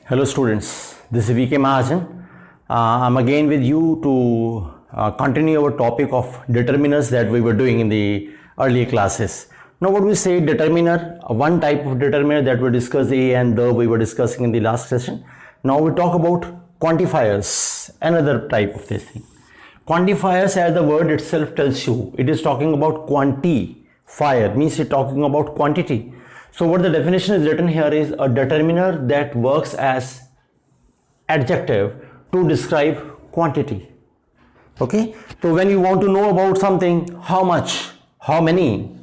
Hello students, this is VK Mahajan. I'm again with you to continue our topic of determiners that we were doing in the earlier classes. Now what we say determiner, one type of determiner that we discussed A and the we were discussing in the last session. Now we talk about quantifiers, another type of this thing. Quantifiers, as the word itself tells you, it is talking about quantifier, means it's talking about quantity. So what the definition is written here is a determiner that works as adjective to describe quantity. Okay, so when you want to know about something, how much, how many,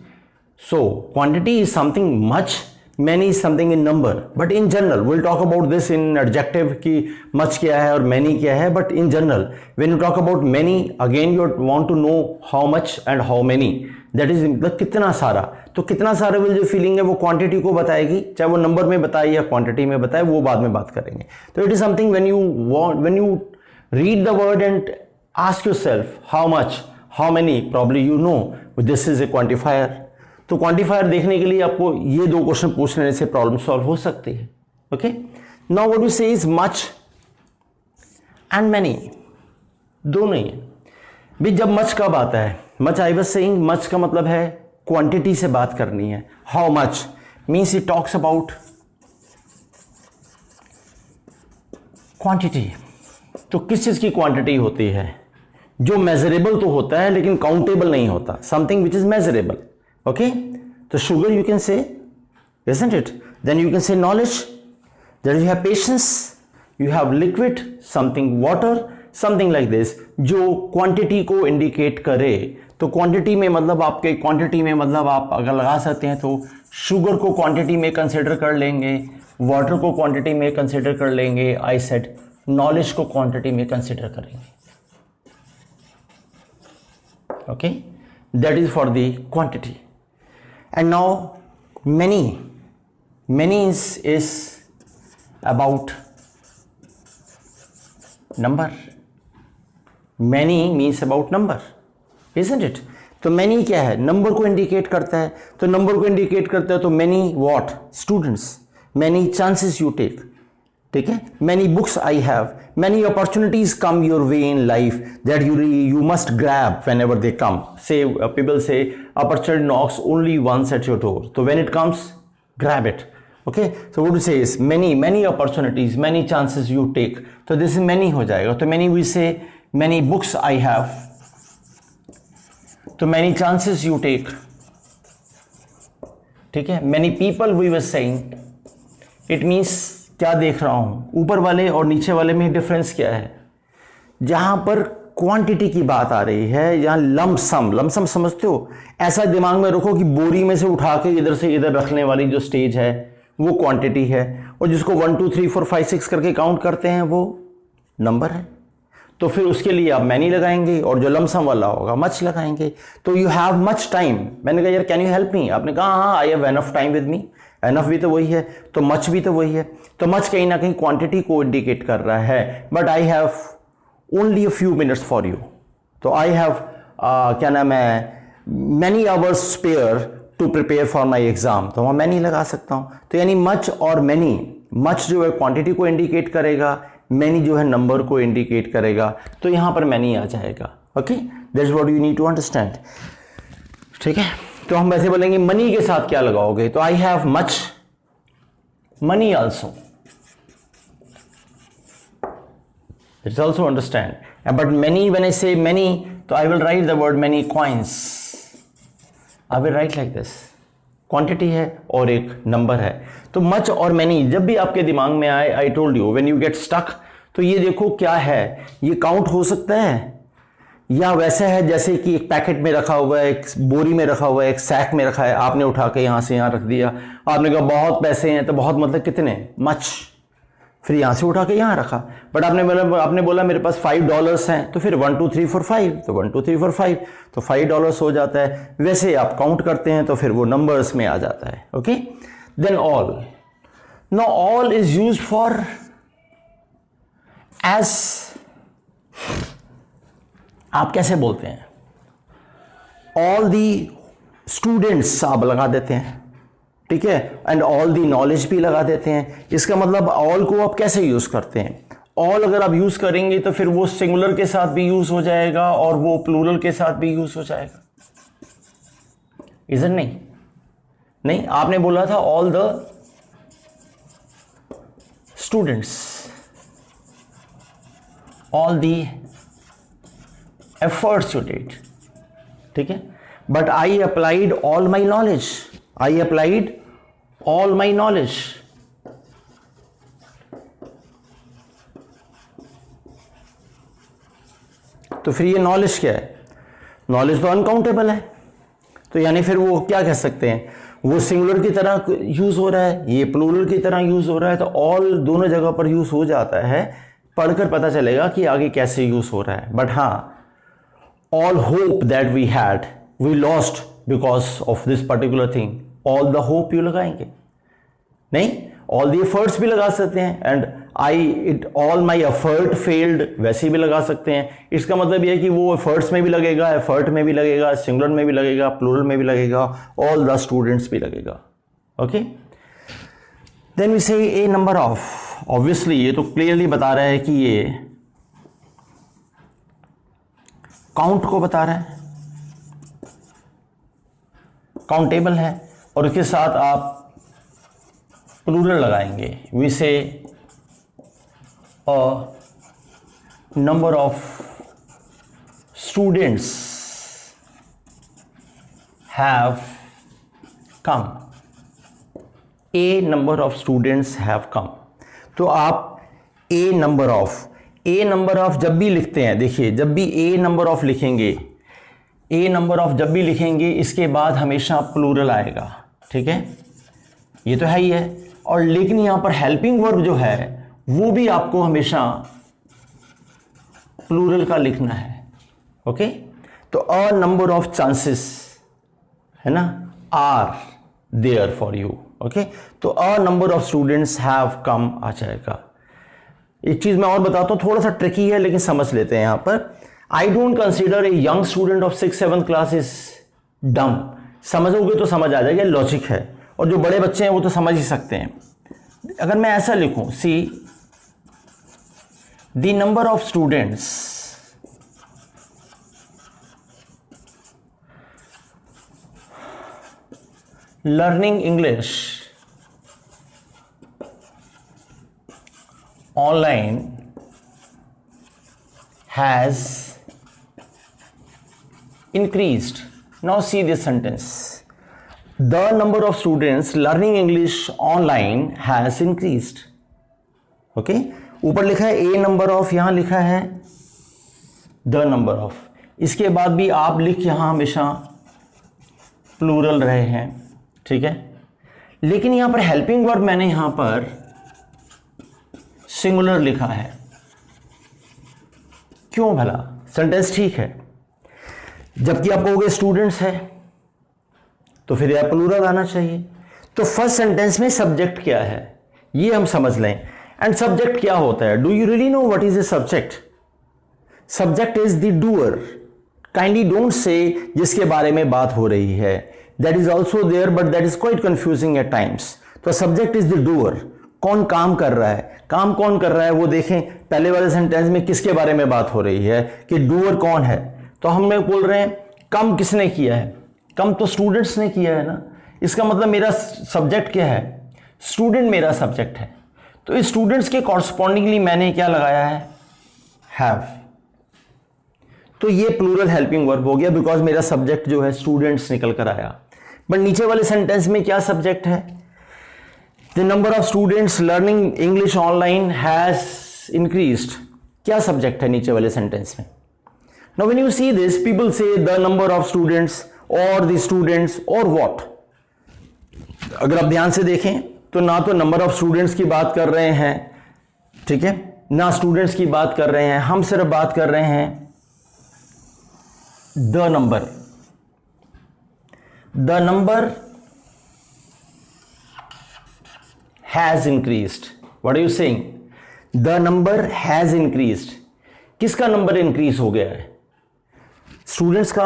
so quantity is something much, many is something in number, but in general we'll talk about this in adjective कि much क्या है और many क्या है, but in general when you talk about many, again you want to know how much and how many, that is मतलब कितना सारा. तो कितना सारा वाली जो फीलिंग है वो क्वांटिटी को बताएगी, चाहे वो नंबर में बताए या क्वांटिटी में बताए, वो बाद में बात करेंगे. तो it is something when you read the word and ask yourself how much, how many, probably you know this is a quantifier. तो क्वांटिफायर देखने के लिए आपको ये दो क्वेश्चन पूछ लेने से प्रॉब्लम सॉल्व हो सकती है. ओके, नाउ व्हाट यू से इज मच एंड मेनी, दोनों ही है. भी जब मच कब आता है, much I was saying, much का मतलब है क्वांटिटी से बात करनी है. How much means it talks about quantity. तो किस चीज की क्वांटिटी होती है? जो मेजरेबल तो होता है लेकिन काउंटेबल नहीं होता, something which is measurable. Okay, तो sugar you can say, isn't it? Then you can say knowledge, then you have patience, you have liquid, something water, something like this, जो क्वांटिटी को indicate करे. तो quantity में मतलब आपके quantity में मतलब आप अगर लगा सकते हैं तो शुगर को क्वांटिटी में कंसिडर कर लेंगे, वाटर को क्वांटिटी में कंसिडर कर लेंगे, आई सेड नॉलेज को क्वांटिटी में कंसिडर करेंगे. Okay, that is for the quantity. And now many is about number. Many means about number, isn't it? तो many क्या है? नंबर को इंडिकेट करता है. तो नंबर को इंडिकेट करता है तो many what? Students. Many chances you take. ठीक है? Many books I have. Many opportunities come your way in life that you must grab whenever they come. Say people say opportunity knocks only once at your door. So when it comes, grab it. Okay? So what to say is many opportunities, many chances you take. तो this is many हो जाएगा. तो many we say many books I have, तो many chances you take. ठीक है? many people we were saying, it means क्या देख रहा हूं, ऊपर वाले और नीचे वाले में डिफरेंस क्या है? जहां पर क्वांटिटी की बात आ रही है, यहां लमसम समझते हो, ऐसा दिमाग में रखो कि बोरी में से उठा के इधर से इधर रखने वाली जो स्टेज है वो क्वांटिटी है, और जिसको 1 2 3 4 5 6 करके काउंट करते हैं वो नंबर है. तो फिर उसके लिए आप मैनी लगाएंगे और जो लमसम वाला होगा मच लगाएंगे. तो यू हैव मच टाइम. मैंने कहा यार कैन यू हेल्प मी? आपने कहा हाँ, I have enough time with me. Enough भी तो वही है, तो मच भी तो वही है. तो मच कहीं ना कहीं क्वांटिटी को इंडिकेट कर रहा है. But I have only a few minutes for you. तो आई हैव क्या नाम है, many hours spare to prepare for my exam. तो वहाँ मैनी लगा सकता हूँ. तो यानी मच और मैनी, मच जो है क्वांटिटी को इंडिकेट करेगा, मैनी जो है नंबर को इंडिकेट करेगा. तो यहां पर मैनी आ जाएगा. Okay, that's what you need to understand. ठीक है? तो हम वैसे बोलेंगे मनी के साथ क्या लगाओगे? तो I have much money also. It's also understand. But many, when I से मैनी, तो I will write the word many coins. I will write like this. Quantity है और एक नंबर है. तो मच और मैनी जब भी आपके दिमाग में आए, I told you when you get stuck, तो ये देखो क्या है, ये काउंट हो सकता है या वैसा है जैसे कि एक पैकेट में रखा हुआ है, एक बोरी में रखा हुआ है, एक सैक में रखा है, आपने उठा के यहां से यहां रख दिया. आपने कहा बहुत पैसे हैं, तो बहुत मतलब कितने, मच. फिर यहां से उठा के यहां रखा. बट आपने बोला मेरे पास $5 हैं, तो फिर 1 2 3 4 5, तो 1 2 3 4 5, तो $5 हो जाता है. वैसे आप काउंट करते हैं तो फिर वो नंबर्स में आ जाता है. Okay, then all. Now all is used for age, आप कैसे बोलते हैं, ऑल दी स्टूडेंट्स आप लगा देते हैं. ठीक है, एंड ऑल दी नॉलेज भी लगा देते हैं। इसका मतलब ऑल को आप कैसे यूज करते हैं? ऑल अगर आप यूज करेंगे तो फिर वो सिंगुलर के साथ भी यूज हो जाएगा और वो प्लूरल के साथ भी यूज हो जाएगा, इज़न्ट? नहीं, नहीं, आपने बोला था all the students, all the efforts you did, ठीक है, but I applied all my knowledge, I applied all my knowledge. तो फिर ये नॉलेज क्या है? नॉलेज तो अनकाउंटेबल है, तो यानी फिर वो क्या कह सकते हैं, वो सिंगुलर की तरह यूज हो रहा है, ये प्लूरल की तरह यूज हो रहा है, तो ऑल दोनों जगह पर यूज हो जाता है। पढ़कर पता चलेगा कि आगे कैसे यूज हो रहा है। बट हाँ, all hope that we had we lost because of this particular thing, all the hope you लगाएंगे नहीं, ऑल द एफर्ट्स भी लगा सकते हैं, and all my effort failed वैसे भी लगा सकते हैं। इसका मतलब यह है कि वो एफर्ट्स में भी लगेगा, एफर्ट में भी लगेगा, सिंगुलर में भी लगेगा, प्लूरल में भी लगेगा, ऑल द स्टूडेंट्स भी लगेगा। ओके, देन वी से ए नंबर ऑफ, ऑब्वियसली ये तो क्लियरली बता रहा है कि ये काउंट को बता रहा है, काउंटेबल है, और उसके साथ आप प्लूरल लगाएंगे। वी से a number of students have come, a number of students have come। तो आप a number of जब भी लिखते हैं, देखिए जब भी a number of लिखेंगे, a number of जब भी लिखेंगे इसके बाद हमेशा प्लूरल आएगा, ठीक है, ये तो है ही है। और लेकिन यहां पर हेल्पिंग वर्ब जो है वो भी आपको हमेशा प्लूरल का लिखना है। ओके, तो अ नंबर ऑफ चांसेस है ना, are there for you. Okay, तो a number of students have come आ जाएगा। एक चीज मैं और बताता हूं, थोड़ा सा ट्रिकी है लेकिन समझ लेते हैं। यहां पर I don't consider a young student of 6-7 class is dumb, समझोगे तो समझ आ जाएगा, लॉजिक है, और जो बड़े बच्चे हैं वो तो समझ ही सकते हैं। अगर मैं ऐसा लिखूं, सी the number of students learning English online has increased. Now see this sentence, the number of students learning English online has increased। okay? ऊपर लिखा है ए नंबर ऑफ, यहां लिखा है द नंबर ऑफ, इसके बाद भी आप लिख यहां हमेशा प्लूरल रहे हैं, ठीक है, लेकिन यहां पर हेल्पिंग वर्ब मैंने यहां पर सिंगुलर लिखा है। क्यों भला? सेंटेंस ठीक है, जबकि आप कहोगे स्टूडेंट्स है तो फिर यह प्लूरल आना चाहिए। तो फर्स्ट सेंटेंस में सब्जेक्ट क्या है ये हम समझ लें। एंड सब्जेक्ट क्या होता है? Do you really know what is a subject? Subject is the doer. Kindly don't say जिसके बारे में बात हो रही है, that is also there but that is quite confusing at times. तो सब्जेक्ट इज द डूअर, कौन काम कर रहा है, काम कौन कर रहा है वो देखें। पहले वाले सेंटेंस में किसके बारे में बात हो रही है कि डूअर कौन है, तो हम लोग बोल रहे हैं कम किसने किया है, कम तो स्टूडेंट्स ने किया है ना। इसका मतलब मेरा सब्जेक्ट क्या है? स्टूडेंट मेरा सब्जेक्ट है। तो इस स्टूडेंट्स के कॉरस्पॉन्डिंगली मैंने क्या लगाया है? हैव। तो ये प्लूरल हेल्पिंग वर्ब हो गया बिकॉज मेरा सब्जेक्ट जो है स्टूडेंट्स निकल कर आया। बट नीचे वाले सेंटेंस में क्या सब्जेक्ट है? The number of students learning English online has increased. क्या सब्जेक्ट है नीचे वाले सेंटेंस में? Now when you see this, people से द नंबर ऑफ स्टूडेंट्स और द स्टूडेंट्स और व्हाट। अगर आप ध्यान से देखें तो ना तो नंबर ऑफ स्टूडेंट्स की बात कर रहे हैं, ठीक है, ना स्टूडेंट्स की बात कर रहे हैं, हम सिर्फ बात कर रहे हैं the number. The number has increased. What are you saying? The number has increased. किसका नंबर इंक्रीज हो गया है? स्टूडेंट्स का।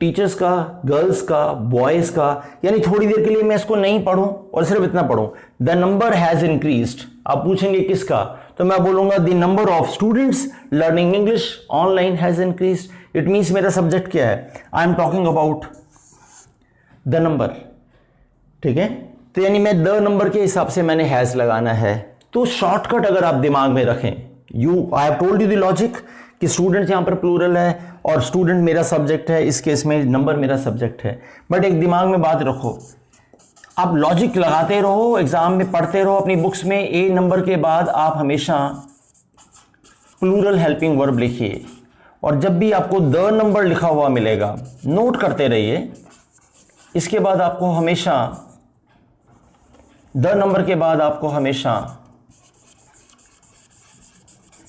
टीचर्स का, गर्ल्स का, बॉयज़ का, यानी थोड़ी देर के लिए मैं इसको नहीं पढ़ूं और सिर्फ इतना पढ़ूं, द नंबर हैज़ इंक्रीज्ड। आप पूछेंगे किसका, तो मैं बोलूंगा the number of students learning English online has increased. It means मेरा सब्जेक्ट क्या है, I am talking about the number. ठीक है, तो यानी मैं द नंबर के हिसाब से मैंने हैज़ लगाना है। तो शॉर्टकट अगर आप दिमाग में रखें, I have told you the logic कि स्टूडेंट यहां पर प्लूरल है और स्टूडेंट मेरा सब्जेक्ट है, इस केस में नंबर मेरा सब्जेक्ट है। बट एक दिमाग में बात रखो, आप लॉजिक लगाते रहो, एग्जाम में पढ़ते रहो अपनी बुक्स में, ए नंबर के बाद आप हमेशा प्लूरल हेल्पिंग वर्ब लिखिए, और जब भी आपको द नंबर लिखा हुआ मिलेगा नोट करते रहिए। इसके बाद आपको हमेशा द नंबर के बाद आपको हमेशा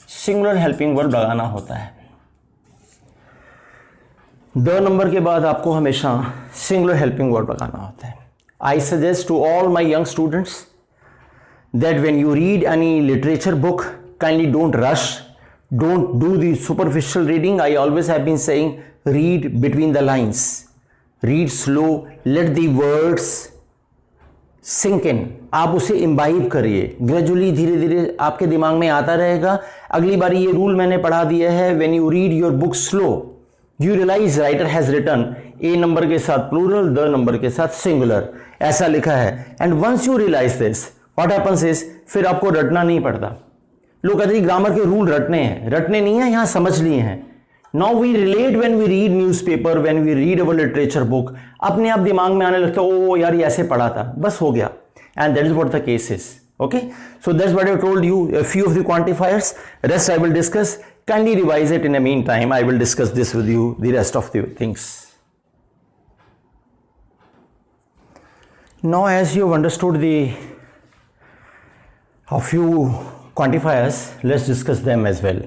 सिंगुलर हेल्पिंग वर्ब लगाना होता है। द नंबर के बाद आपको हमेशा सिंगुलर हेल्पिंग वर्ब लगाना होता है। I suggest to all my young students that when you read any literature book, kindly don't rush, don't do the superficial reading. I always have been saying read between the lines, read slow, let the words sink in. आप उसे imbibe करिए, gradually धीरे धीरे आपके दिमाग में आता रहेगा। अगली बार ये रूल मैंने पढ़ा दिया है, when you read your book slow you realize writer has written a number के साथ प्लूरल, द नंबर के साथ सिंगुलर, ऐसा लिखा है। And once you realize this what happens is, फिर आपको रटना नहीं पड़ता। लोग कहते हैं ग्रामर के रूल रटने हैं, रटने नहीं है, यहां समझ लिए हैं। Now we relate when we read newspaper, when we read our literature book, अपने आप दिमाग में आने लगता है, ओ यार ये ऐसे पढ़ा था, बस हो गया। And that is what the case is. Okay, so that's what I told you, a few of the quantifiers, rest I will discuss. Kindly revise it in the meantime. I will discuss this with you, the rest of the things. Now as you have understood a few quantifiers, let's discuss them as well.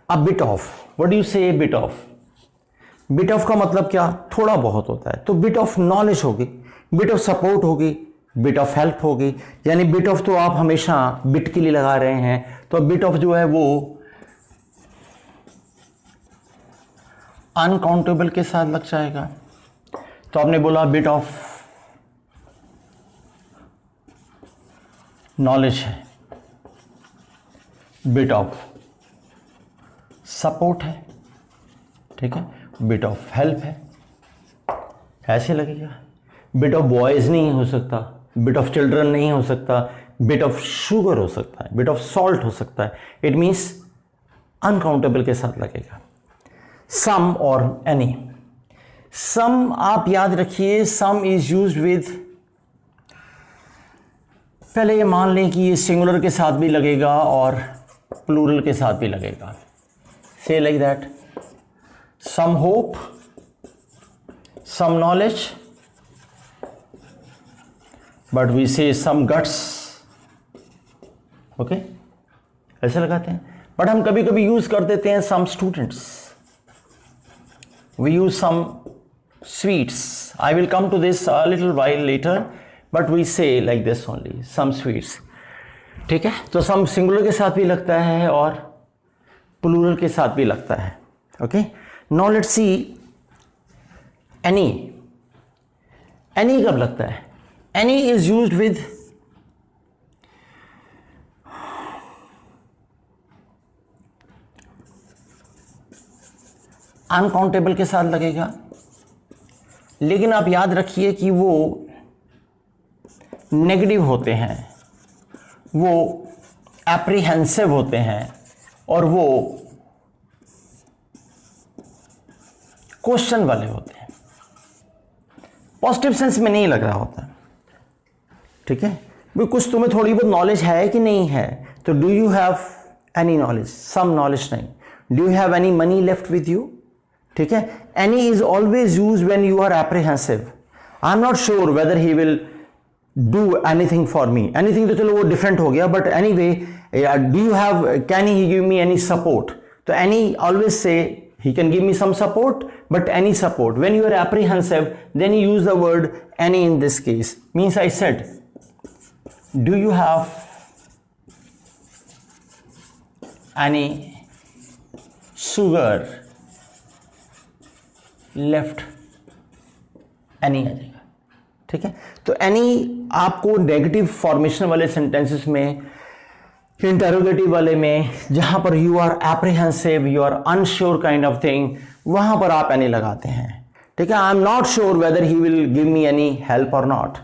A bit of, what do you say a bit of? Bit of का मतलब क्या, थोड़ा बहुत होता है, तो bit of knowledge होगी, bit of support होगी, बिट ऑफ हेल्प होगी। यानी बिट ऑफ तो आप हमेशा बिट के लिए लगा रहे हैं, तो बिट ऑफ जो है वो अनकाउंटेबल के साथ लग जाएगा। तो आपने बोला बिट ऑफ नॉलेज है, बिट ऑफ सपोर्ट है, ठीक है, बिट ऑफ हेल्प है, ऐसे लगेगा। बिट ऑफ बॉयज नहीं हो सकता, बिट ऑफ चिल्ड्रन नहीं हो सकता, बिट ऑफ शुगर हो सकता है, बिट ऑफ सॉल्ट हो सकता है। इट मीन्स अनकाउंटेबल के साथ लगेगा। सम और एनी, सम आप याद रखिए, सम इज यूज्ड विद, पहले ये मान लें कि ये सिंगुलर के साथ भी लगेगा और प्लूरल के साथ भी लगेगा। Say like that, some hope, some knowledge, but we say some guts. Okay, ऐसे लगाते हैं। बट हम कभी कभी यूज कर देते हैं some students, we use some sweets. I will come to this a little while later, but we say like this only, some sweets. ठीक है, तो सम सिंगुलर के साथ भी लगता है और प्लूरल के साथ भी लगता है। Okay, now let's see any. Any कब लगता है? Any is used with uncountable के साथ लगेगा, लेकिन आप याद रखिए कि वो नेगेटिव होते हैं, वो एप्रीहेंसिव होते हैं और वो क्वेश्चन वाले होते हैं, पॉजिटिव सेंस में नहीं लग रहा होता। ठीक है, भी कुछ तुम्हें थोड़ी बहुत नॉलेज है कि नहीं है, तो do you have any knowledge, some knowledge नहीं, do you have any money left with you. ठीक है, any is always use when you are apprehensive, I am not sure whether he will do anything for me. Anything तो चलो वो different हो गया, but anyway, do you have, can he give me any support, तो any always say he can give me some support, but any support, when you are apprehensive, then you use the word any in this case. Means I said, do you have any sugar left any आ जाएगा, ठीक है। तो any आपको negative formation वाले sentences में, interrogative वाले में, जहां पर you are apprehensive, you are unsure kind of thing, वहां पर आप एनी लगाते हैं, ठीक है। I am not sure whether he will give me any help और नॉट,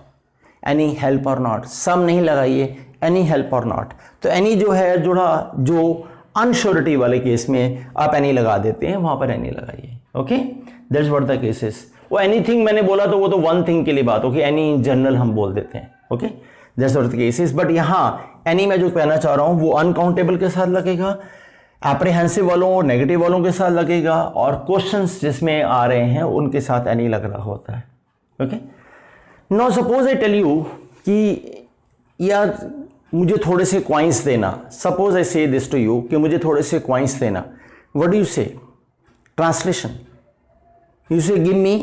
एनी हेल्प और नॉट, सम नहीं लगाइए, एनी हेल्प और नॉट। तो एनी जो है जुड़ा, जो अनश्योरिटी वाले केस में आप एनी लगा देते हैं, वहां पर एनी लगाइए, okay. That's what the cases. वो एनीथिंग मैंने बोला तो वो तो वन थिंग के लिए बात होगी, एनी इन जनरल हम बोल देते हैं, okay. That's what the cases. But यहाँ एनी मैं जो कहना चाह रहा हूं वो अनकाउंटेबल के साथ लगेगा, एप्रीहेंसिव वालों, नेगेटिव वालों के साथ लगेगा, और क्वेश्चंस जिसमें आ रहे हैं उनके साथ एनी लग रहा होता है, okay. Now suppose I tell you कि यार मुझे थोड़े से कॉइन्स देना, सपोज आई से दिस टू यू कि मुझे थोड़े से कॉइन्स देना, what do you say? Translation, you say give me,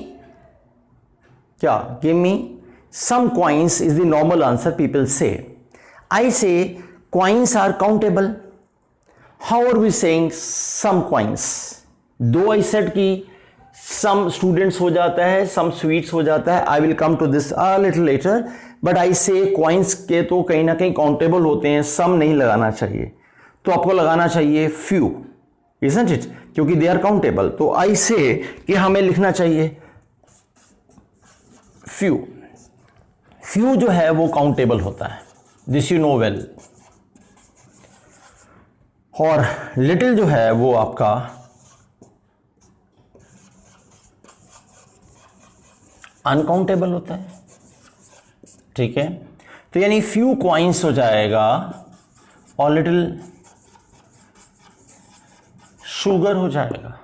क्या? Give me some coins is the normal answer people say. I say coins are countable. How are we saying some coins? Though I said कि some students हो जाता है, सम sweets हो जाता है, I will come to this a little later, but I say coins के तो कहीं ना कहीं काउंटेबल होते हैं, सम नहीं लगाना चाहिए, तो आपको लगाना चाहिए फ्यू, isn't it? क्योंकि दे आर काउंटेबल। तो आई से कि हमें लिखना चाहिए फ्यू। फ्यू जो है वो काउंटेबल होता है, दिस यू नो वेल। और लिटिल जो है वो आपका अनकाउंटेबल होता है, ठीक है। तो यानी फ्यू कॉइन्स हो जाएगा और लिटिल शुगर हो जाएगा।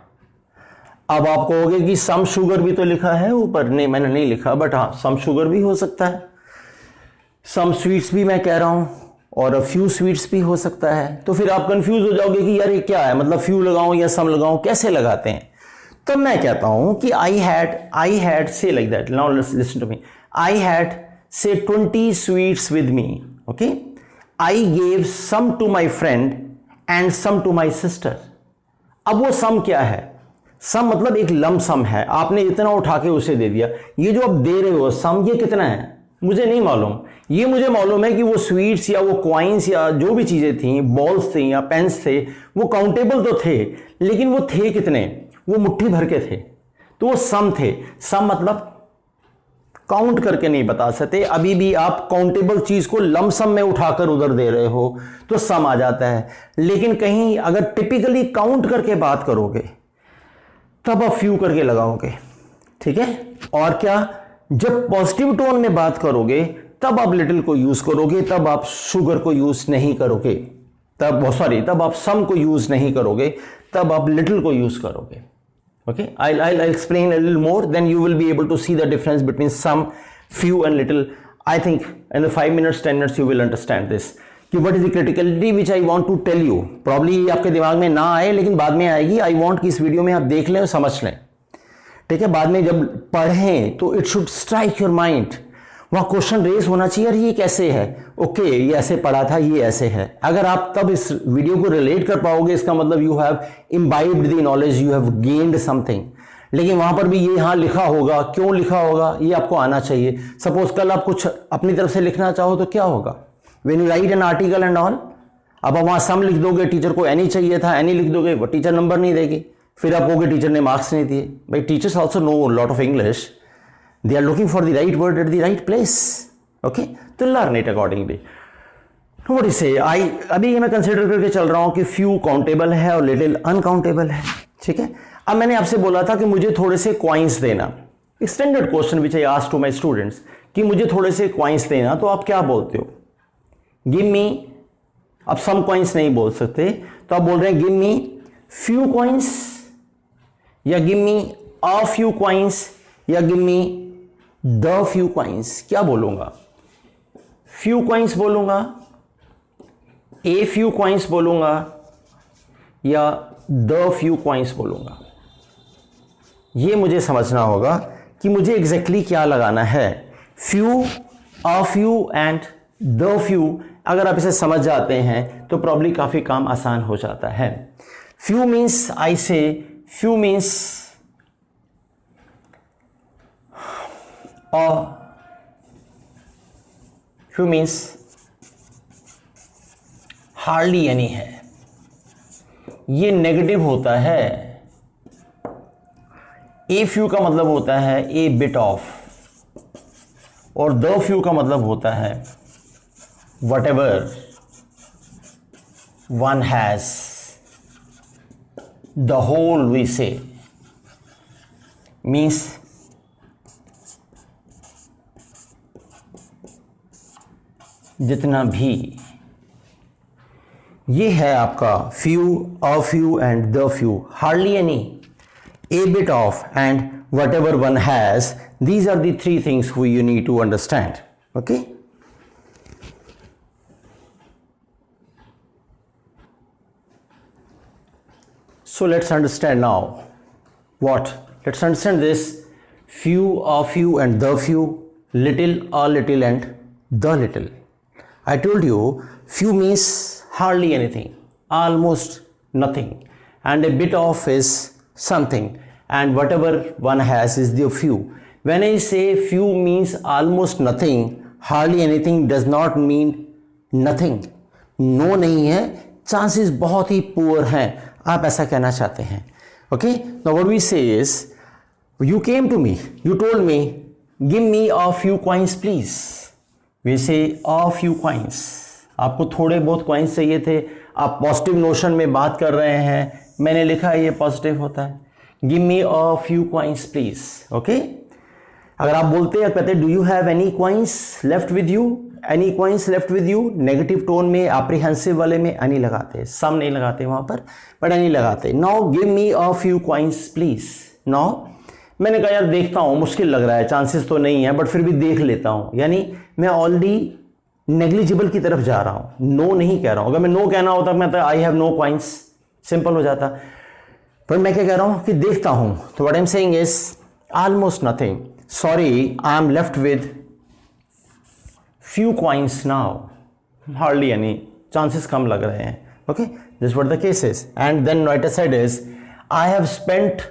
अब आप कहोगे कि सम शुगर भी तो लिखा है ऊपर, नहीं मैंने नहीं लिखा, बट हाँ सम शुगर भी हो सकता है, सम स्वीट्स भी मैं कह रहा हूं, और फ्यू स्वीट्स भी हो सकता है। तो फिर आप कंफ्यूज हो जाओगे कि यार ये क्या है, मतलब फ्यू लगाऊं या सम लगाऊं, कैसे लगाते हैं? तो मैं कहता हूं कि I had say like that, now listen to me, I had say 20 sweets with me, okay. I gave some to my friend and some to my sister. अब वो सम क्या है? सम मतलब एक लम सम है, आपने इतना उठा के उसे दे दिया। ये जो आप दे रहे हो सम, ये कितना है मुझे नहीं मालूम, ये मुझे मालूम है कि वो स्वीट्स या वो कॉइन्स या जो भी चीजें थी, बॉल्स थी या पेन्स थे, वो काउंटेबल तो थे, लेकिन वो थे कितने? वो मुट्ठी भर के थे, तो वो सम थे। सम मतलब काउंट करके नहीं बता सकते। अभी भी आप काउंटेबल चीज को लमसम में उठाकर उधर दे रहे हो तो सम आ जाता है, लेकिन कहीं अगर टिपिकली काउंट करके बात करोगे तब आप फ्यू करके लगाओगे, ठीक है। और क्या, जब पॉजिटिव टोन में बात करोगे तब आप लिटिल को यूज करोगे, तब आप शुगर को यूज नहीं करोगे, तब आप सम को यूज नहीं करोगे, तब आप लिटिल को यूज करोगे। Okay, I'll explain a little more, then you will be able to see the difference between some, few and little. I think in the 5 minutes, 10 minutes you will understand this. कि what is the criticality which I want to tell you. Probably आपके दिमाग में ना आए, लेकिन बाद में आएगी। I want कि इस वीडियो में आप देख लें और समझ लें, ठीक है। बाद में जब पढ़ें तो it should strike your mind. वहाँ क्वेश्चन रेस होना चाहिए, यार ये कैसे है, ओके ये ऐसे पढ़ा था, ये ऐसे है। अगर आप तब इस वीडियो को रिलेट कर पाओगे, इसका मतलब you have imbibed the knowledge, you have gained something. लेकिन वहां पर भी ये यहाँ लिखा होगा, क्यों लिखा होगा ये आपको आना चाहिए। सपोज कल आप कुछ अपनी तरफ से लिखना चाहो तो क्या होगा, when you right an article and all, अब आप वहां सम लिख दोगे, टीचर को एनी चाहिए था, एनी लिख दोगे, वो टीचर नंबर नहीं देगी, फिर आप कहोगे टीचर ने मार्क्स नहीं दिए। भाई teachers also know lot of English, they are looking for the right word at the right place, okay, तो learn it accordingly. What do you say? अभी ये मैं कंसिडर करके चल रहा हूं कि few काउंटेबल है और little अनकाउंटेबल है, ठीक है। अब मैंने आपसे बोला था कि मुझे थोड़े से कॉइन्स देना, standard question which I asked to my students कि मुझे थोड़े से कॉइन्स देना, तो आप क्या बोलते हो? गिव मी, अब सम कॉइन्स नहीं बोल सकते, तो आप बोल रहे हैं गिव मी फ्यू कॉइन्स, या give me a few coins, या give me the few coins. क्या बोलूंगा? फ्यू कॉइन्स बोलूंगा, ए फ्यू कॉइन्स बोलूंगा, या द फ्यू कॉइन्स बोलूंगा? ये मुझे समझना होगा कि मुझे एग्जैक्टली क्या लगाना है। Few, a few and the few, अगर आप इसे समझ जाते हैं तो प्रॉब्ली काफी काम आसान हो जाता है। फ्यू मीन्स, आई से फ्यू मीन्स और few means hardly any है, ये नेगेटिव होता है। ए फ्यू का मतलब होता है ए बिट ऑफ, और द फ्यू का मतलब होता है whatever one has, the whole we say, means जितना भी। ये है आपका few, a few and the few, hardly any, a bit of, and whatever one has. These are the three things you need to understand. Okay, so let's understand now what, let's understand this few, a few and the few, little, a little and the little. I told you few means hardly anything, almost nothing, and a bit of is something, and whatever one has is the few. When I say few means almost nothing, hardly anything does not mean nothing. No नहीं है, chances बहुत ही poor हैं, आप ऐसा कहना चाहते हैं। Okay, now what we say is, you came to me, you told me, give me a few coins please. We say a few coins. आपको थोड़े बहुत coins चाहिए थे, आप पॉजिटिव नोशन में बात कर रहे हैं, मैंने लिखा है ये पॉजिटिव होता है। Give me a few coins please. Okay, अगर आप बोलते हैं, कहते do you have any coins left with you, any coins left with you, negative tone में, एप्रीहेंसिव वाले में एनी लगाते, सम नहीं लगाते वहां पर, बट एनी लगाते। Now give me a few coins please. Now मैंने कहा यार देखता हूं, मुश्किल लग रहा है, चांसेस तो नहीं है, बट फिर भी देख लेता हूं, यानी मैं ऑलरेडी नेग्लिजिबल की तरफ जा रहा हूं, नो नहीं कह रहा हूं। अगर मैं नो कहना होता मैं तो I have no coins, simple हो जाता, पर मैं क्या कह रहा हूं कि देखता हूं। तो what I am saying is almost nothing, sorry I am left with few coins now, hardly any, chances कम लग रहे हैं। Okay, this what the case is, and then right side is I have spent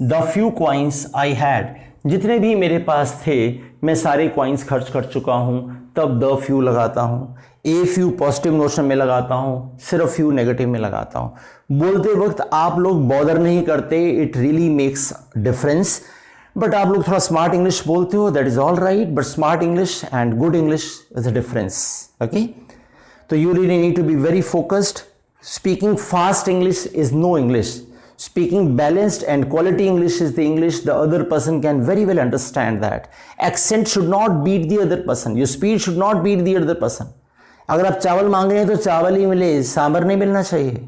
the few coins I had, जितने भी मेरे पास थे मैं सारे कॉइन्स खर्च कर चुका हूं, तब द फ्यू लगाता हूं। ए फ्यू पॉजिटिव नोशन में लगाता हूं, सिर्फ फ्यू नेगेटिव में लगाता हूं। बोलते वक्त आप लोग बॉदर नहीं करते, it really makes difference, but आप लोग थोड़ा स्मार्ट इंग्लिश बोलते हो, that is all right, but smart English and good English is a difference. Okay, तो you really need to be very focused. Speaking fast English is no English. Speaking balanced and quality English is the English the other person can very well understand that. Accent should not beat the other person. Your speed should not beat the other person. अगर आप चावल मांग रहे हैं तो चावल ही मिले, सांबर नहीं मिलना चाहिए.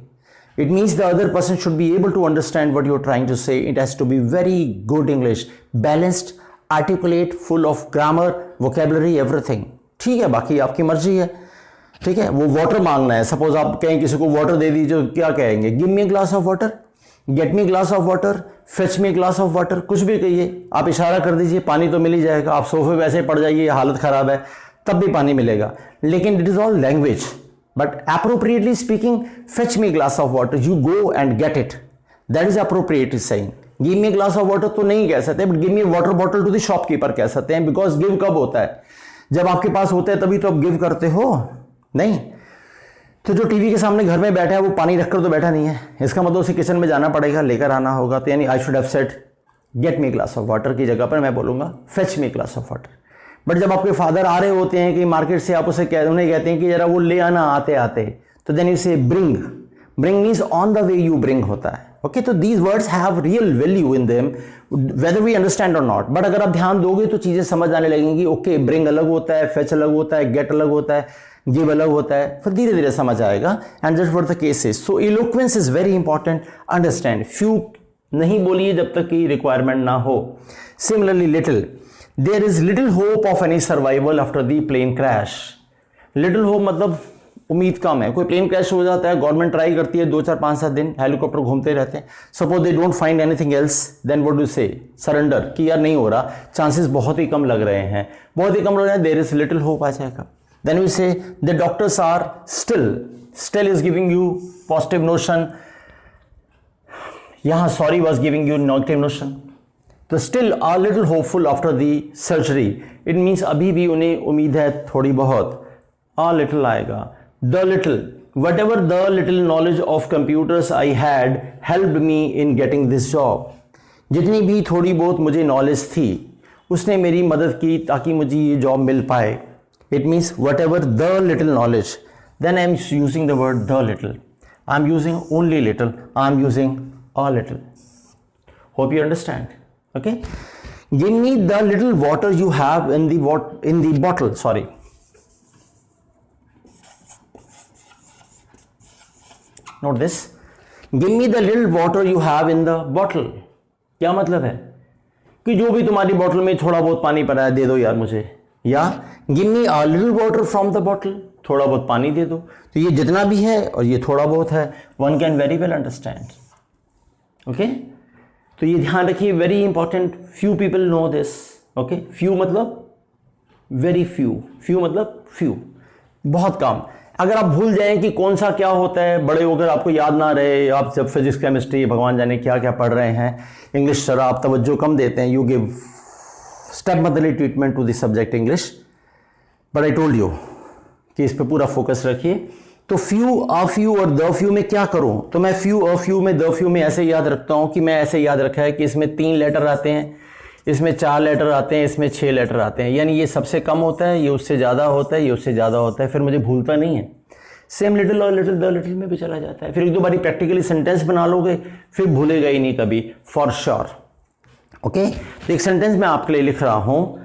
It means the other person should be able to understand what you're trying to say. It has to be very good English, balanced, articulate, full of grammar, vocabulary, everything. ठीक है, बाकी आपकी मर्जी है. ठीक है, वो वाटर मांगना है, सपोज आप कहें किसी को वाटर दे दीजिए, क्या कहेंगे? Give me a glass of water, get me glass of water, fetch me glass of water, कुछ भी कहिए, आप इशारा कर दीजिए, पानी तो मिल ही जाएगा. आप सोफे पे ऐसे पड़ जाइए, हालत खराब है, तब भी पानी मिलेगा. लेकिन it is all language, but appropriately speaking, fetch me glass of water, you go and get it, that is appropriate saying. Give me glass of water तो नहीं कह सकते, but give me water bottle to the shopkeeper कह सकते हैं, because give कब होता है? जब आपके पास होता है तभी तो आप गिव करते हो, नहीं. तो जो टीवी के सामने घर में बैठा है वो पानी रखकर तो बैठा नहीं है, इसका मतलब उसे किचन में जाना पड़ेगा, लेकर आना होगा. तो यानी I should have said get me glass of water की जगह पर मैं बोलूंगा fetch me glass of water. But जब आपके फादर आ रहे होते हैं कि मार्केट से, आप उसे उन्हें कहते हैं कि जरा वो ले आना आते आते, तो then you say bring. Bring means on the way you bring होता है. ओके, तो these words have real value in them whether we understand और नॉट. बट अगर आप ध्यान दोगे तो चीजें समझ आने लगेंगी. ओके, ब्रिंग अलग होता है, फेच अलग होता है, गेट अलग होता है, गिव अलग होता है, फिर धीरे धीरे समझ आएगा. And that's what the case is. So eloquence is very important. Understand, few नहीं बोलिए जब तक कि रिक्वायरमेंट ना हो. Similarly little, there is little hope of any survival after the plane crash. Little hope मतलब उम्मीद कम है. कोई प्लेन क्रैश हो जाता है, गवर्नमेंट ट्राई करती है 2-4-5-7 दिन, हेलीकॉप्टर घूमते रहते हैं. Suppose they don't find anything else, then what do say? Surrender, कि यार नहीं हो रहा, चांसेस बहुत ही कम लग रहे हैं, बहुत ही कम लग रहे हैं, देयर इज लिटिल होप आ जाएगा. Then we say the doctors are still is giving you positive notion. यहाँ sorry was giving you negative notion. तो still a little hopeful after the surgery, it means अभी भी उन्हें उम्मीद है थोड़ी बहुत, अ लिटिल आएगा। The little, what ever the little knowledge of computers I had help me in getting this job, जितनी भी थोड़ी बहुत मुझे नॉलेज थी उसने मेरी मदद की ताकि मुझे ये जॉब मिल पाए। It means what ever the little knowledge, then I am using the word the little. I am using only little. I am using a little. Hope you understand. Okay. Give me the little water you have in the bottle. Sorry. Note this. Give me the little water you have in the bottle. क्या मतलब है कि जो भी तुम्हारी बोतल में थोड़ा बहुत पानी पड़ा है दे दो यार मुझे, या give me a little water from the bottle, थोड़ा बहुत पानी दे दो। तो ये जितना भी है और ये थोड़ा बहुत है, one can very well understand. Okay, तो ये ध्यान रखिए, very important, few people know this. Okay, few मतलब वेरी फ्यू, फ्यू मतलब फ्यू, बहुत कम। अगर आप भूल जाएं कि कौन सा क्या होता है, बड़े होकर आपको याद ना रहे, आप जब फिजिक्स केमिस्ट्री भगवान जाने क्या क्या पढ़ रहे हैं, इंग्लिश जरा आप तवज्जो कम देते हैं, you give step motherly treatment to this subject English, but I told you कि इस पे पूरा फोकस रखिए। तो फ्यू, अ फ्यू और द फ्यू में क्या करूं, तो मैं फ्यू, अ फ्यू में, द फ्यू में ऐसे याद रखता हूं कि मैं ऐसे याद रखा है कि इसमें 3 लेटर आते हैं, इसमें 4 लेटर आते हैं, इसमें 6 लेटर आते हैं, यानी ये सबसे कम होता है, ये उससे ज़्यादा होता है, ये उससे ज़्यादा होता है, फिर मुझे भूलता नहीं है। सेम लिटिल और लिटिल द लिटिल में भी चला जाता है। फिर एक दो बारी प्रैक्टिकली सेंटेंस बना लोगे फिर भूलेगा ही नहीं कभी, फॉर श्योर। ओके, तो एक सेंटेंस मैं आपके लिए लिख रहा हूं।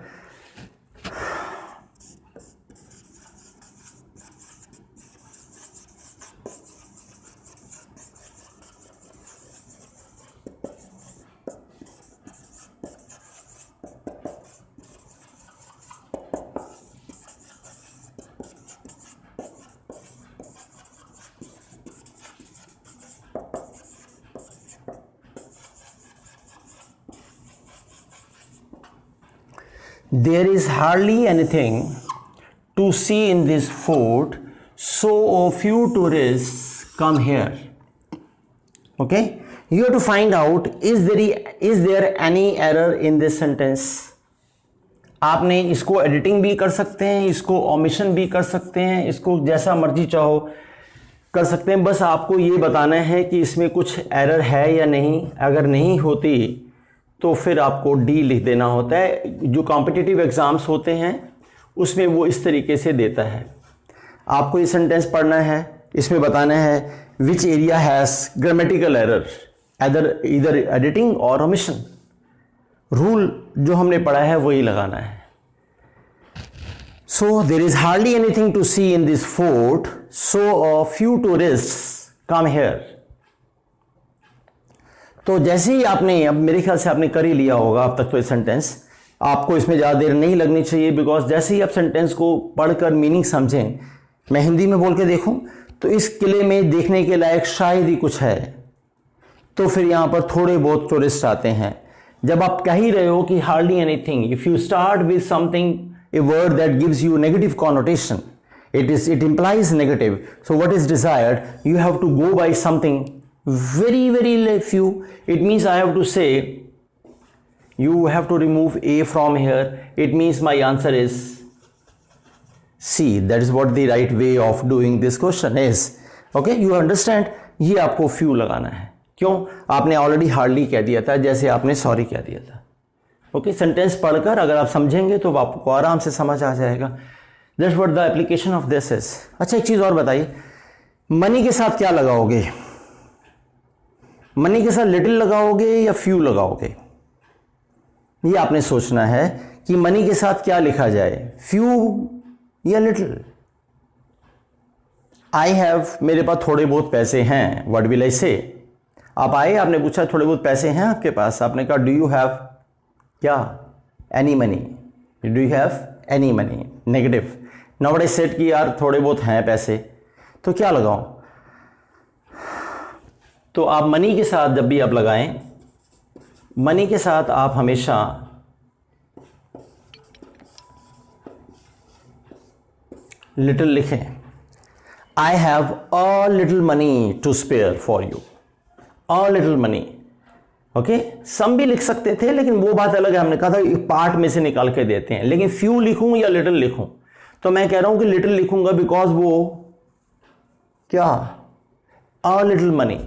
There is hardly anything to see in this fort, so a few tourists come here. Okay, you have to find out, is there any error in this sentence? आपने इसको एडिटिंग भी कर सकते हैं, इसको ओमिशन भी कर सकते हैं, इसको जैसा मर्जी चाहो कर सकते हैं। बस आपको ये बताना है कि इसमें कुछ एरर है या नहीं। अगर नहीं होती तो फिर आपको डी लिख देना होता है। जो कॉम्पिटिटिव एग्ज़ाम्स होते हैं उसमें वो इस तरीके से देता है। आपको ये सेंटेंस पढ़ना है, इसमें बताना है which area has grammatical error, इधर एडिटिंग और ओमिशन। रूल जो हमने पढ़ा है वही लगाना है। So there is hardly anything to see in this fort, so a few tourists come here. तो जैसे ही आपने, अब मेरे ख्याल से आपने कर ही लिया होगा अब तक तो ये सेंटेंस, आपको इसमें ज़्यादा देर नहीं लगनी चाहिए, बिकॉज जैसे ही आप सेंटेंस को पढ़कर मीनिंग समझें, मैं हिंदी में बोल के देखूं तो इस किले में देखने के लायक शायद ही कुछ है, तो फिर यहाँ पर थोड़े बहुत टूरिस्ट आते हैं। जब आप कह ही रहे हो कि hardly anything, if you start with something, a word that gives you negative connotation, it implies negative, so what is desired, you have to go by something very few. It means I have to say, you have to remove a from here. It means my answer is C. That is what the right way of doing this question is. Okay, you understand? ये आपको few लगाना है। क्यों? आपने already hardly कह दिया था, जैसे आपने सॉरी कह दिया था। ओके, सेंटेंस पढ़कर अगर आप समझेंगे तो आपको आराम से समझ आ जाएगा। That's what the application of this is. अच्छा, एक चीज़ और बताइए, मनी के साथ क्या लगाओगे? मनी के साथ लिटिल लगाओगे या फ्यू लगाओगे? ये आपने सोचना है कि मनी के साथ क्या लिखा जाए, फ्यू या लिटिल। आई हैव, मेरे पास थोड़े बहुत पैसे हैं, व्हाट विल आई से? आप आए, आपने पूछा थोड़े बहुत पैसे हैं आपके पास, आपने कहा डू यू हैव क्या, any money? Do you have any money? Negative. Now what I said कि यार थोड़े बहुत हैं पैसे, तो क्या लगाऊं? तो आप मनी के साथ जब भी आप लगाएं, मनी के साथ आप हमेशा लिटिल लिखें। I have a little money to spare for you, a little money. Okay some भी लिख सकते थे, लेकिन वो बात अलग है, हमने कहा था एक पार्ट में से निकाल के देते हैं। लेकिन फ्यू लिखूं या लिटिल लिखूं, तो मैं कह रहा हूं कि लिटिल लिखूंगा, बिकॉज वो क्या, अ लिटिल मनी।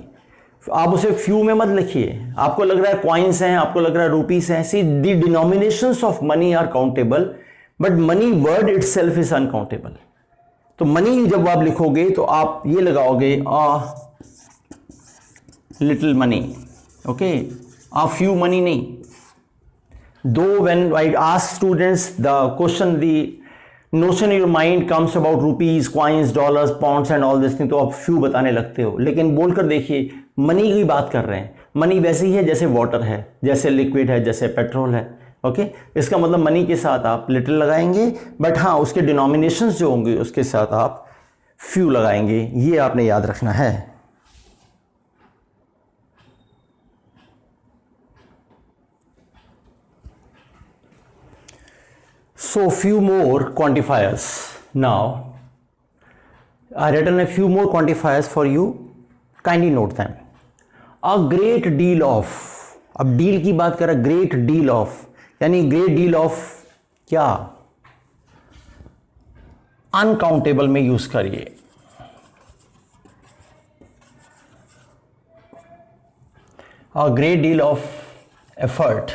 आप उसे फ्यू में मत लिखिए, आपको लग रहा है कॉइन्स हैं, आपको लग रहा है रुपीस हैं। See the denominations of money are countable, but money word itself is uncountable. तो मनी जब आप लिखोगे तो आप ये लगाओगे a little money, okay, a few money नहीं। Though when I ask students the question, the notion in your mind comes about rupees, coins, dollars, pounds and all this thing, तो आप फ्यू बताने लगते हो। लेकिन बोलकर देखिए मनी की बात कर रहे हैं। मनी वैसे ही है जैसे वाटर है, जैसे लिक्विड है, जैसे पेट्रोल है। ओके इसका मतलब मनी के साथ आप लिटिल लगाएंगे, बट हाँ उसके डिनोमिनेशंस जो होंगे उसके साथ आप फ्यू लगाएंगे। ये आपने याद रखना है। So few more quantifiers. Now I written a few more quantifiers for you. Kindly note them. A great deal of, अब डील की बात करें, ग्रेट डील ऑफ यानी ग्रेट डील ऑफ क्या, अनकाउंटेबल में यूज करिए। A great deal of effort,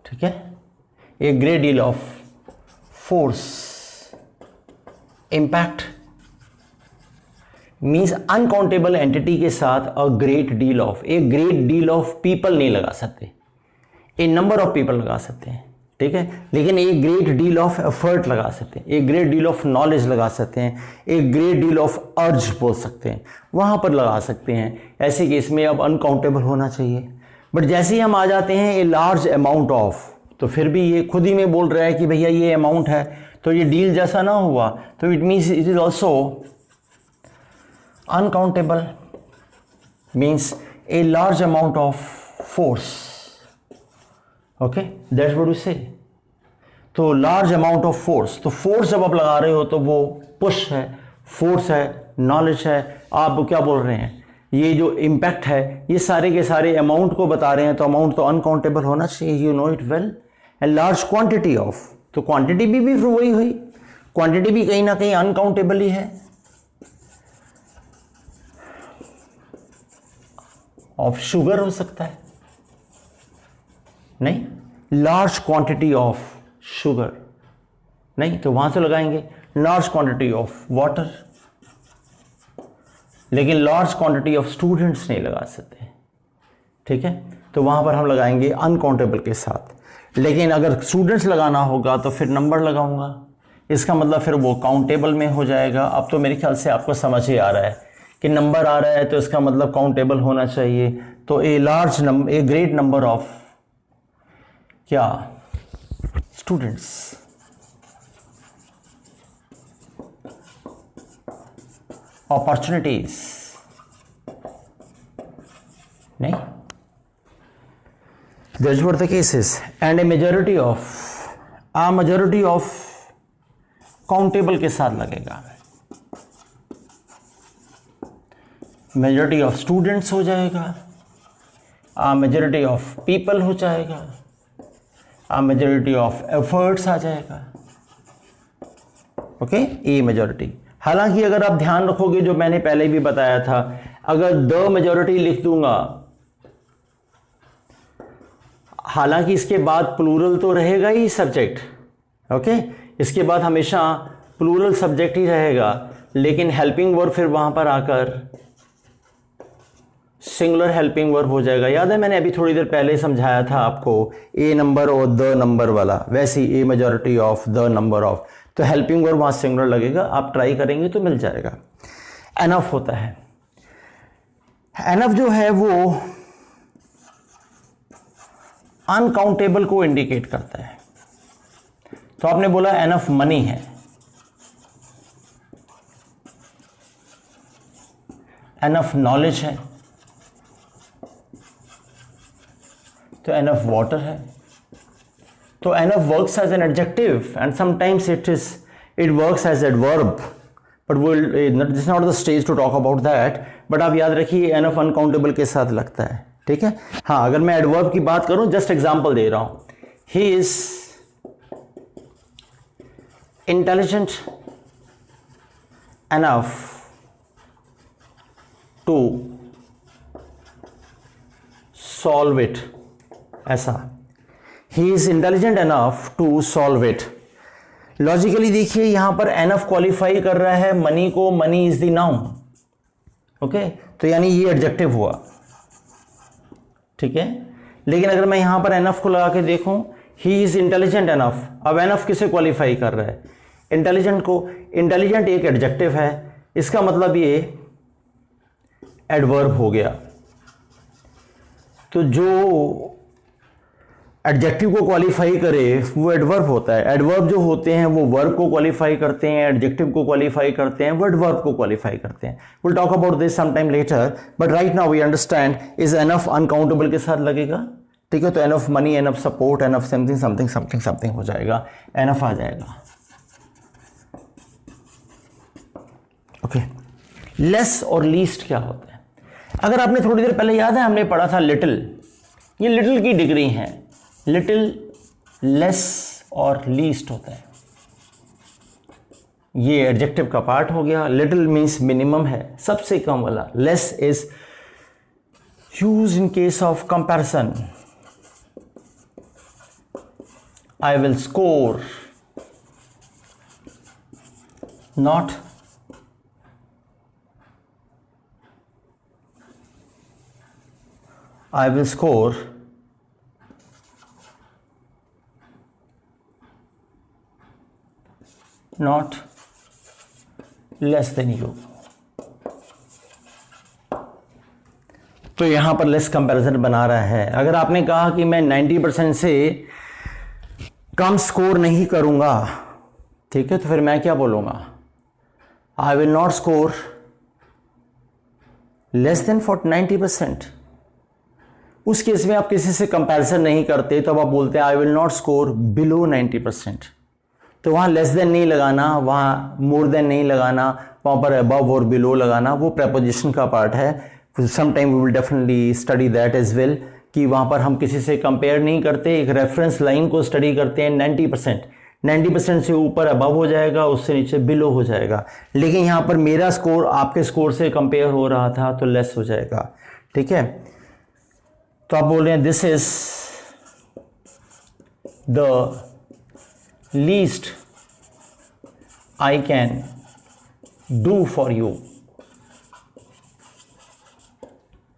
ठीक है, a great deal of force, impact means uncountable entity के साथ a great deal of, a great deal of people नहीं लगा सकते, ए नंबर ऑफ पीपल लगा सकते हैं, ठीक है, लेकिन a great deal of effort लगा सकते हैं, a great deal of knowledge लगा सकते हैं, ए ग्रेट डील ऑफ अर्ज बोल सकते हैं, वहां पर लगा सकते हैं। ऐसे केस में अब अनकाउंटेबल होना चाहिए। बट जैसे ही हम आ जाते हैं ए लार्ज अमाउंट ऑफ, तो फिर भी ये खुद ही में बोल रहा है कि भैया ये अमाउंट है, तो ये डील जैसा ना हुआ, तो it means it is also uncountable, means a large amount of force. Okay that's what we say. तो लार्ज अमाउंट ऑफ फोर्स, तो फोर्स जब आप लगा रहे हो तो वो पुश है, फोर्स है, नॉलेज है। आप क्या बोल रहे हैं, ये जो इम्पैक्ट है ये सारे के सारे अमाउंट को बता रहे हैं, तो अमाउंट तो अनकाउंटेबल होना चाहिए, you know it well. And large quantity of, तो क्वांटिटी भी फिर वही हुई, क्वांटिटी भी कहीं ना कहीं अनकाउंटेबल ही है। ऑफ शुगर हो सकता है, नहीं, लार्ज क्वांटिटी ऑफ शुगर नहीं, तो वहां से लगाएंगे लार्ज क्वांटिटी ऑफ वाटर, लेकिन लार्ज क्वांटिटी ऑफ स्टूडेंट्स नहीं लगा सकते, ठीक है, तो वहां पर हम लगाएंगे अनकाउंटेबल के साथ। लेकिन अगर स्टूडेंट्स लगाना होगा तो फिर नंबर लगाऊंगा, इसका मतलब फिर वो काउंटेबल में हो जाएगा। अब तो मेरे ख्याल से आपको समझ ही आ रहा है कि नंबर आ रहा है तो इसका मतलब काउंटेबल होना चाहिए। तो a large number, a great number of क्या, स्टूडेंट्स। अपॉर्चुनिटीज नहीं, that's what the case is. And a majority of, uh majority of countable के साथ लगेगा, मेजॉरिटी ऑफ स्टूडेंट्स हो जाएगा, आ मेजॉरिटी ऑफ पीपल हो जाएगा, आ मेजॉरिटी ऑफ एफर्ट्स आ जाएगा। ओके ए मेजॉरिटी। हालांकि अगर आप ध्यान रखोगे जो मैंने पहले भी बताया था, अगर द मेजॉरिटी लिख दूंगा, हालांकि इसके बाद प्लूरल तो रहेगा ही सब्जेक्ट, ओके, इसके बाद हमेशा प्लूरल सब्जेक्ट ही रहेगा, लेकिन हेल्पिंग वर्ब फिर वहां पर आकर सिंगुलर हेल्पिंग वर्ब हो जाएगा। याद है मैंने अभी थोड़ी देर पहले समझाया था आपको ए नंबर और द नंबर वाला, वैसे ही a majority of the number of, तो हेल्पिंग वर्ब वहां सिंगुलर लगेगा। आप ट्राई करेंगे तो मिल जाएगा। एनफ होता है, एनफ जो है वो अनकाउंटेबल को इंडिकेट करता है। तो आपने बोला एनफ मनी है, एनफ नॉलेज है, तो एनफ वाटर है। तो enough works as an adjective and sometimes it works as adverb, but this is not the stage to talk about that. But आप याद रखिए एनफ अनकाउंटेबल के साथ लगता है, ठीक है। हाँ, अगर मैं एडवर्ब की बात करूं, जस्ट एग्जांपल दे रहा हूं, he is intelligent enough to solve it, ऐसा, he is intelligent enough to solve it. Logically देखिए यहां पर एनफ क्वालिफाई कर रहा है मनी को, money is the noun, okay, तो यानी ये एडजेक्टिव हुआ, ठीक है। लेकिन अगर मैं यहां पर एनफ को लगा के देखूं, ही इज इंटेलिजेंट एनफ, अब एनफ किसे क्वालिफाई कर रहा है? इंटेलिजेंट को। इंटेलिजेंट एक एडजेक्टिव है, इसका मतलब ये एडवर्ब हो गया। तो जो एडजेक्टिव को क्वालिफाई करे वो एडवर्ब होता है। एडवर्ब जो होते हैं वो वर्ब को क्वालिफाई करते हैं, एडजेक्टिव को क्वालिफाई करते हैं, वो एडवर्ब को क्वालिफाई करते हैं। Will talk about this some time later, but right now we understand is enough uncountable के साथ लगेगा, ठीक है। तो enough money, enough support, enough something something something something हो जाएगा, एनफ आ जाएगा, ओके। लेस और लीस्ट क्या होता है? अगर आपने थोड़ी देर पहले याद है हमने पढ़ा था लिटिल, ये लिटिल की डिग्री है, लिटिल, लेस और लीस्ट होता है, ये एडजेक्टिव का पार्ट हो गया। लिटिल मीन्स मिनिमम है, सबसे कम वाला। Less is use in case of comparison. I will score not I will score not less than you। तो यहां पर लेस कंपैरिजन बना रहा है। अगर आपने कहा कि मैं 90% से कम स्कोर नहीं करूंगा, ठीक है, तो फिर मैं क्या बोलूंगा? I will not score less than 90%। उस केस में आप किसी से कंपैरिजन नहीं करते, तब आप बोलते हैं I will not score below 90%। तो वहाँ लेस देन नहीं लगाना, वहाँ मोर देन नहीं लगाना, वहाँ पर अबव और बिलो लगाना, वो प्रेपोजिशन का पार्ट है। Some time we will definitely study that as well, कि वहाँ पर हम किसी से कंपेयर नहीं करते, एक रेफरेंस लाइन को स्टडी करते हैं। 90% से ऊपर अबव हो जाएगा, उससे नीचे बिलो हो जाएगा। लेकिन यहाँ पर मेरा स्कोर आपके स्कोर से कंपेयर हो रहा था तो लेस हो जाएगा, ठीक है। तो आप बोल रहे हैं this is the least I can do for you,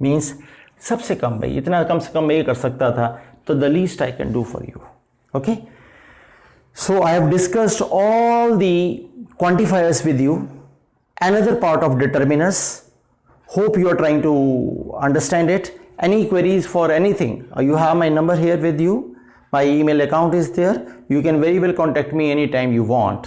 means सबसे कम, भाई इतना कम से कम मैं ये कर सकता था, तो the least I can do for you, okay. So I have discussed all the quantifiers with you. Another part of determiners, hope you are trying to understand it. Any queries for anything, you have my number here with you, my email account is there, you can very well contact me anytime you want,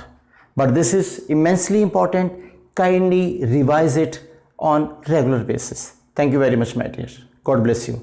but this is immensely important. Kindly revise it on regular basis. Thank you very much, my dear. God bless you.